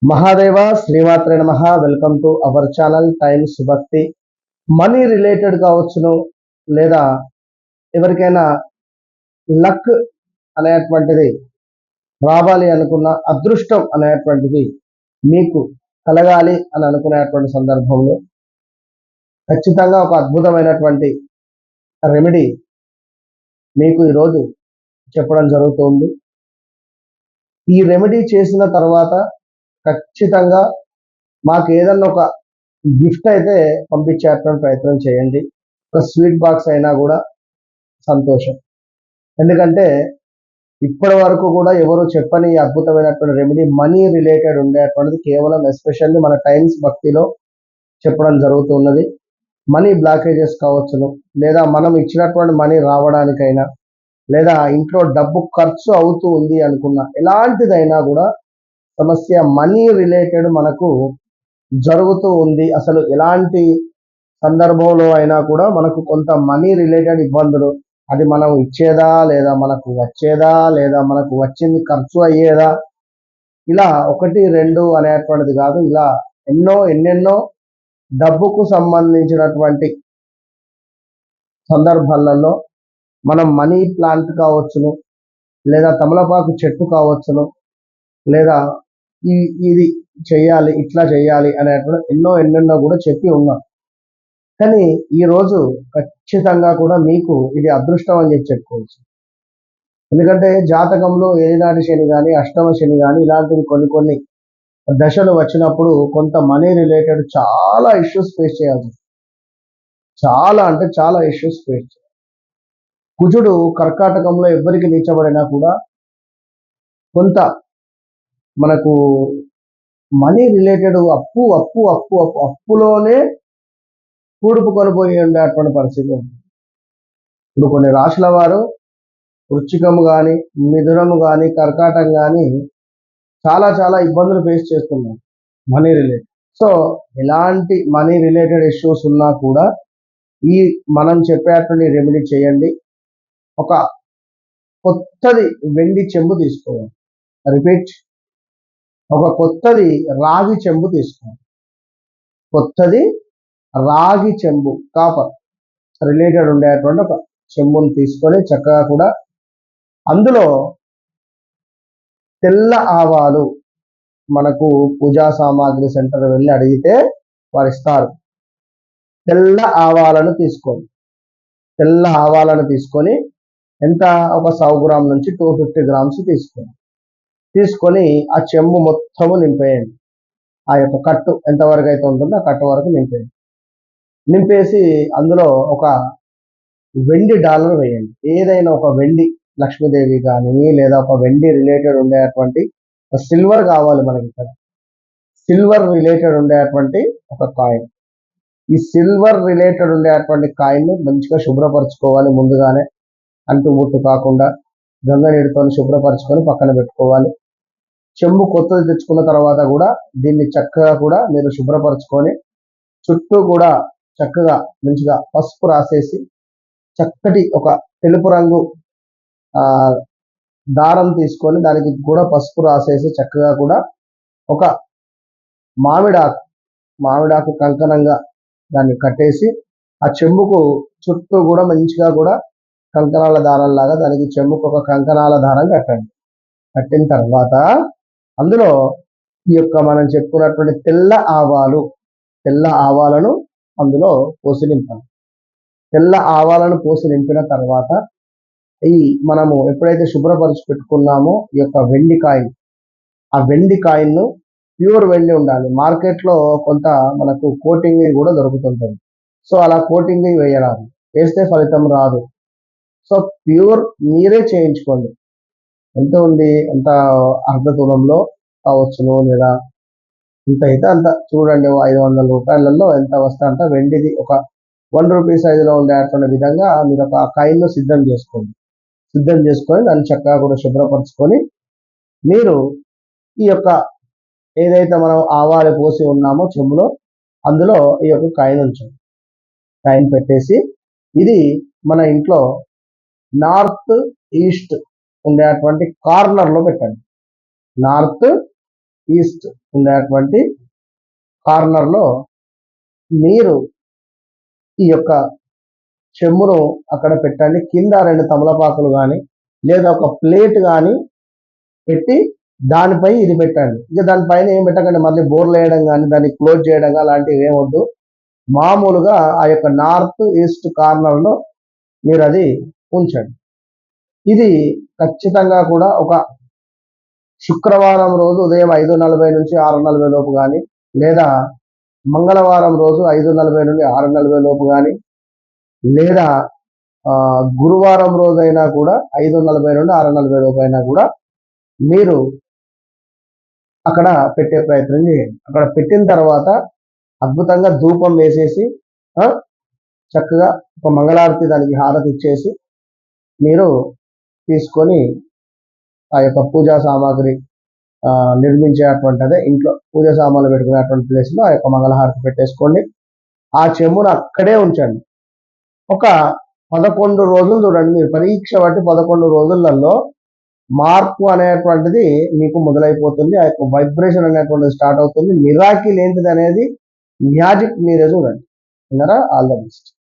మహాదేవ శ్రీమాత్రే నమః. Welcome to our channel times భక్తి. మనీ రిలేటెడ్ కావచ్చును, లేదా ఎవరికైనా లక్ అనేటువంటిది రావాలి అనుకున్న, అదృష్టం అనేటువంటిది మీకు కలగాలి అని అనుకునేటువంటి సందర్భంలో ఖచ్చితంగా ఒక అద్భుతమైనటువంటి రెమెడీ మీకు ఈరోజు చెప్పడం జరుగుతుంది. ఈ రెమెడీ చేసిన తర్వాత ఖచ్చితంగా మాకు ఏదన్నా ఒక గిఫ్ట్ అయితే పంపించేటువంటి ప్రయత్నం చేయండి. ఒక స్వీట్ బాక్స్ అయినా కూడా సంతోషం. ఎందుకంటే ఇప్పటి వరకు కూడా ఎవరు చెప్పని అద్భుతమైనటువంటి రెమెడీ మనీ రిలేటెడ్ ఉండేటువంటిది కేవలం ఎస్పెషల్లీ మన టైమ్స్ భక్తిలో చెప్పడం జరుగుతున్నది. మనీ బ్లాకేజెస్ కావచ్చును, లేదా మనం ఇచ్చినటువంటి మనీ రావడానికైనా, లేదా ఇంట్లో డబ్బు ఖర్చు అవుతూ ఉంది అనుకున్న ఎలాంటిదైనా కూడా సమస్య మనీ రిలేటెడ్ మనకు జరుగుతూ ఉంది. అసలు ఎలాంటి సందర్భంలో అయినా కూడా మనకు కొంత మనీ రిలేటెడ్ ఇబ్బందులు, అది మనం ఇచ్చేదా, లేదా మనకు వచ్చేదా, లేదా మనకు వచ్చింది ఖర్చు అయ్యేదా, ఇలా ఒకటి రెండు అనేటువంటిది కాదు, ఇలా ఎన్నెన్నో డబ్బుకు సంబంధించినటువంటి సందర్భాలలో మనం మనీ ప్లాంట్ కావచ్చును, లేదా తమలపాకు చెట్టు కావచ్చును, లేదా ఇది చెయ్యాలి, ఇట్లా చెయ్యాలి అనేటువంటి ఎన్నెన్నో కూడా చెప్పి ఉన్నాం. కానీ ఈరోజు ఖచ్చితంగా కూడా మీకు ఇది అదృష్టం అని చెప్పుకోవచ్చు. ఎందుకంటే జాతకంలో ఏనాటి శని కానీ, అష్టమ శని కానీ, ఇలాంటివి కొన్ని దశలు వచ్చినప్పుడు కొంత మనీ రిలేటెడ్ చాలా ఇష్యూస్ ఫేస్ చేయాల్సి, చాలా అంటే చాలా ఇష్యూస్ ఫేస్ చేయాలి. కుజుడు కర్కాటకంలో ఎవరికి నీచబడినా కూడా కొంత మనకు మనీ రిలేటెడ్ అప్పులోనే కూడుపుకొని పోయి ఉండేటువంటి పరిస్థితి ఉంది. ఇప్పుడు కొన్ని రాశుల వారు వృశ్చికము కానీ, మిథునము కానీ, కర్కాటకం కానీ చాలా ఇబ్బందులు ఫేస్ చేస్తున్నారు మనీ రిలేటెడ్. సో ఎలాంటి మనీ రిలేటెడ్ ఇష్యూస్ ఉన్నా కూడా ఈ మనం చెప్పేటువంటి రెమెడీ చేయండి. ఒక కొత్తది వెండి చెంబు తీసుకోవాలి. రిపీట్, ఒక కొత్తది రాగి చెంబు తీసుకోవాలి. కొత్తది రాగి చెంబు, కాపర్ రిలేటెడ్ ఉండేటువంటి ఒక చెంబును తీసుకొని చక్కగా కూడా అందులో తెల్ల ఆవాలు, మనకు పూజా సామాగ్రి సెంటర్ వెళ్ళి అడిగితే వారు ఇస్తారు. తెల్ల ఆవాలను తీసుకోండి. తెల్ల ఆవాలను తీసుకొని ఎంత, ఒక 100 గ్రాముల నుంచి 250 గ్రామ్స్ తీసుకొని ఆ చెంబు మొత్తము నింపేయండి. ఆ యొక్క కట్టు ఎంతవరకు అయితే ఉంటుందో ఆ కట్టు వరకు నింపేసి అందులో ఒక వెండి డాలర్ వేయండి. ఏదైనా ఒక వెండి, లక్ష్మీదేవి కానీ, లేదా ఒక వెండి రిలేటెడ్ ఉండేటువంటి సిల్వర్ కావాలి మనకి. ఇక్కడ సిల్వర్ రిలేటెడ్ ఉండేటువంటి ఒక కాయిన్. ఈ సిల్వర్ రిలేటెడ్ ఉండేటువంటి కాయిన్ మంచిగా శుభ్రపరచుకోవాలి. ముందుగానే అంటు ముట్టు కాకుండా గంగ నీటితో శుభ్రపరచుకొని పక్కన పెట్టుకోవాలి. చెంబు కొత్తది తెచ్చుకున్న తర్వాత కూడా దీన్ని చక్కగా కూడా మీరు శుభ్రపరచుకొని చుట్టూ కూడా చక్కగా మంచిగా పసుపు రాసేసి, చక్కటి ఒక తెలుపు రంగు దారం తీసుకొని దానికి కూడా పసుపు రాసేసి చక్కగా కూడా ఒక మామిడాకు కంకణంగా దాన్ని కట్టేసి ఆ చెంబుకు చుట్టూ కూడా మంచిగా కూడా కంకణాల దారంలాగా దానికి చెంబుకు ఒక కంకణాల దారం కట్టండి. కట్టిన తర్వాత అందులో ఈ యొక్క మనం చెప్పుకున్నటువంటి తెల్ల ఆవాలను అందులో పోసి నింపాలి. తెల్ల ఆవాలను పోసి నింపిన తర్వాత ఈ మనము ఎప్పుడైతే శుభ్రపరిచి పెట్టుకున్నామో ఈ యొక్క వెండి కాయిన్, ఆ వెండి కాయిన్ను ప్యూర్ వెండి ఉండాలి. మార్కెట్లో కొంత మనకు కోటింగ్ కూడా దొరుకుతుంటుంది. సో అలా కోటింగ్ వేయరాదు, వేస్తే ఫలితం రాదు. సో ప్యూర్ మీరే చేయించుకోండి. ఎంత ఉంది, అంత అర్ధ తులంలో కావచ్చును, లేదా ఇంత అయితే అంత చూడండి. 500 రూపాయలలో ఎంత వస్తే అంత వెండిది ఒక 1 రూపీ సైజులో ఉండేటువంటి విధంగా మీరు ఒక కాయిన్ను సిద్ధం చేసుకొని దాన్ని చక్కగా కూడా శుభ్రపరచుకొని మీరు ఈ యొక్క ఏదైతే మనం ఆవాలు పోసి ఉన్నామో చెంబులో అందులో ఈ యొక్క కాయిన్ పెట్టేసి ఇది మన ఇంట్లో నార్త్ ఈస్ట్ ఉండేటువంటి కార్నర్లో పెట్టండి. నార్త్ ఈస్ట్ ఉండేటువంటి కార్నర్లో మీరు ఈ యొక్క చెమ్మును అక్కడ పెట్టండి. కింద 2 తమలపాకులు కానీ లేదా ఒక ప్లేట్ కానీ పెట్టి దానిపై ఇది పెట్టండి. ఇక దానిపైన ఏం పెట్టకండి, మళ్ళీ బోర్లు వేయడం కానీ దాన్ని క్లోజ్ చేయడం కానీ అలాంటివి ఏమొద్దు. మామూలుగా ఆ యొక్క నార్త్ ఈస్ట్ కార్నర్లో మీరు అది ఉంచండి. ఇది ఖచ్చితంగా కూడా ఒక శుక్రవారం రోజు ఉదయం 5:40 నుంచి 6:40 లోపు కానీ లేదా మంగళవారం రోజు 5:40 నుండి 6:40 లోపు కానీ లేదా గురువారం రోజైనా కూడా 5:40 నుండి 6:40 లోపు అయినా కూడా మీరు అక్కడ పెట్టే ప్రయత్నం చేయండి. అక్కడ పెట్టిన తర్వాత అద్భుతంగా ధూపం వేసేసి చక్కగా ఒక మంగళారతి దానికి హారతి ఇచ్చేసి మీరు తీసుకొని ఆ యొక్క పూజా సామాగ్రి నిర్మించేటువంటి అదే ఇంట్లో పూజ సామాన్లు పెట్టుకునేటువంటి ప్లేస్లో ఆ యొక్క మంగళహారతి పెట్టేసుకోండి. ఆ చెమ్మును అక్కడే ఉంచండి. ఒక 11 రోజులు చూడండి, మీరు పరీక్ష బట్టి 11 రోజులలో మార్పు అనేటువంటిది మీకు మొదలైపోతుంది. ఆ యొక్క వైబ్రేషన్ అనేటువంటిది స్టార్ట్ అవుతుంది. మిరాకిల్ ఏంటిది అనేది మ్యాజిక్ మీరే చూడండి. విన్నారా? All the best.